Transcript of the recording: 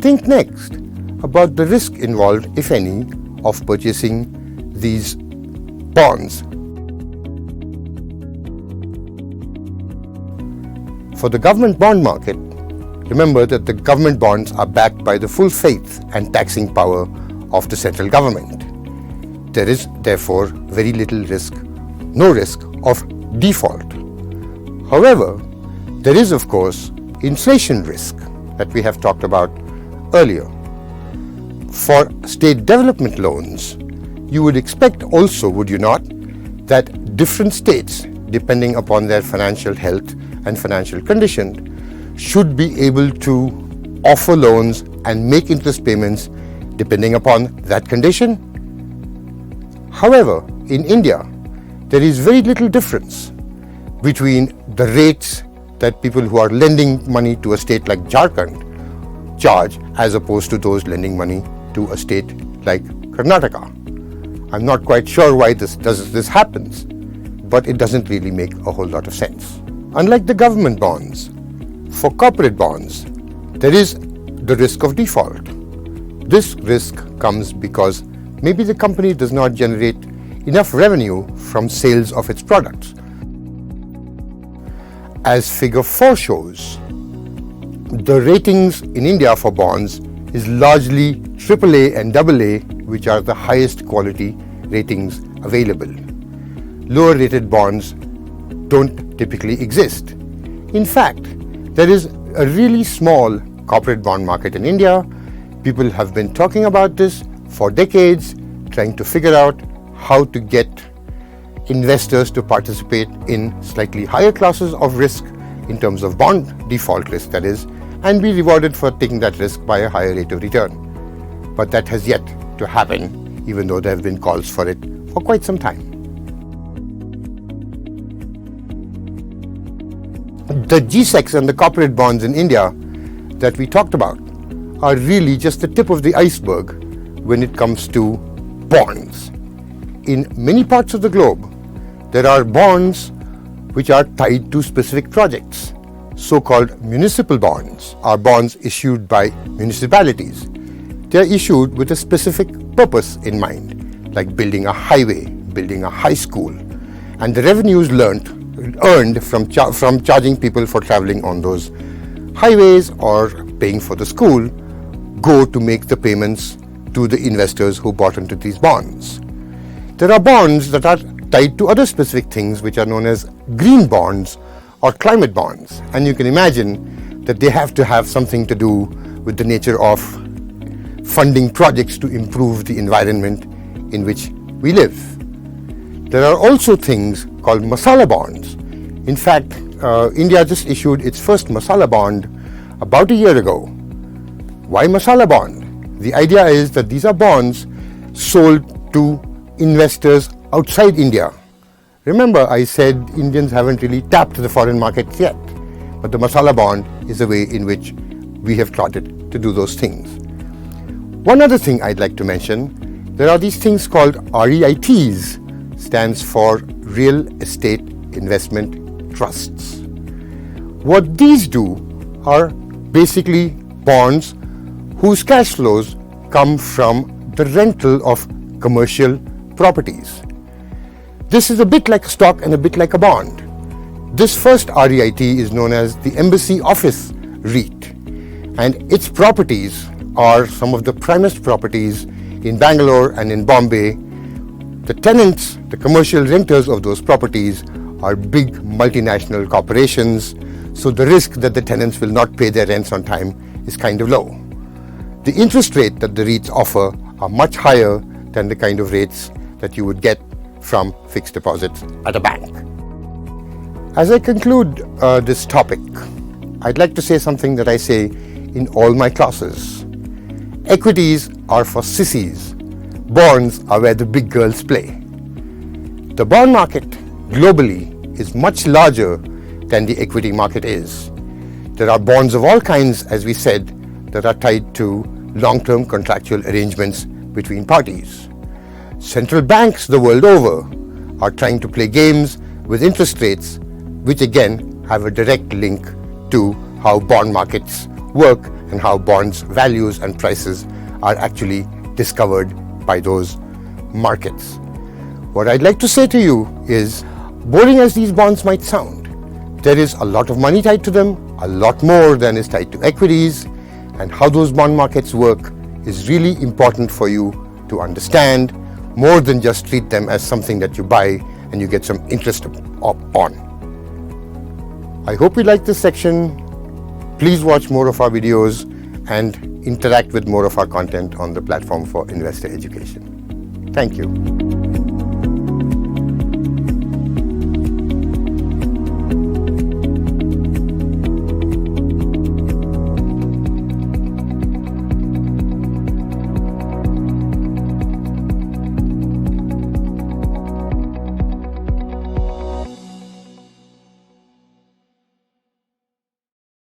think next about the risk involved, if any, of purchasing these bonds. For the government bond market, remember that the government bonds are backed by the full faith and taxing power of the central government. There is therefore very little risk, no risk of default. However, there is of course inflation risk that we have talked about earlier. For state development loans, you would expect also, would you not, that different states, depending upon their financial health and financial condition, should be able to offer loans and make interest payments depending upon that condition. However, in India, there is very little difference between the rates that people who are lending money to a state like Jharkhand charge as opposed to those lending money to a state like Karnataka. I'm not quite sure why this happens, but it doesn't really make a whole lot of sense. Unlike the government bonds, for corporate bonds, there is the risk of default. This risk comes because maybe the company does not generate enough revenue from sales of its products. As figure 4 shows, the ratings in India for bonds is largely AAA and AA, which are the highest quality ratings available. Lower rated bonds don't typically exist. In fact, there is a really small corporate bond market in India. People have been talking about this for decades, trying to figure out how to get investors to participate in slightly higher classes of risk in terms of bond default risk, that is, and be rewarded for taking that risk by a higher rate of return. But that has yet to happen, even though there have been calls for it for quite some time. The GSECs and the corporate bonds in India that we talked about are really just the tip of the iceberg when it comes to bonds. In many parts of the globe, there are bonds which are tied to specific projects. So-called municipal bonds are bonds issued by municipalities. They are issued with a specific purpose in mind, like building a highway, building a high school, and the revenues earned from charging people for traveling on those highways or paying for the school go to make the payments to the investors who bought into these bonds. There are bonds that are tied to other specific things which are known as green bonds or climate bonds, and you can imagine that they have to have something to do with the nature of funding projects to improve the environment in which we live. There are also things called masala bonds. In fact, India just issued its first masala bond about a year ago. Why masala bond? The idea is that these are bonds sold to investors outside India. Remember, I said Indians haven't really tapped the foreign markets yet, but the masala bond is a way in which we have started to do those things. One other thing I'd like to mention, there are these things called REITs, stands for Real Estate Investment Trusts. What these do are basically bonds whose cash flows come from the rental of commercial properties. This is a bit like a stock and a bit like a bond. This first REIT is known as the Embassy Office REIT, and its properties are some of the primest properties in Bangalore and in Bombay. The tenants, the commercial renters of those properties are big multinational corporations, so the risk that the tenants will not pay their rents on time is kind of low. The interest rate that the REITs offer are much higher than the kind of rates that you would get from fixed deposits at a bank. As I conclude this topic, I'd like to say something that I say in all my classes. Equities are for sissies. Bonds are where the big girls play. The bond market globally is much larger than the equity market is. There are bonds of all kinds, as we said, that are tied to long-term contractual arrangements between parties. Central banks the world over are trying to play games with interest rates, which again have a direct link to how bond markets work and how bonds values and prices are actually discovered by those markets. What I'd like to say to you is, boring as these bonds might sound, there is a lot of money tied to them, a lot more than is tied to equities, and how those bond markets work is really important for you to understand, more than just treat them as something that you buy and you get some interest on. I hope you liked this section. Please watch more of our videos and interact with more of our content on the platform for investor education. Thank you.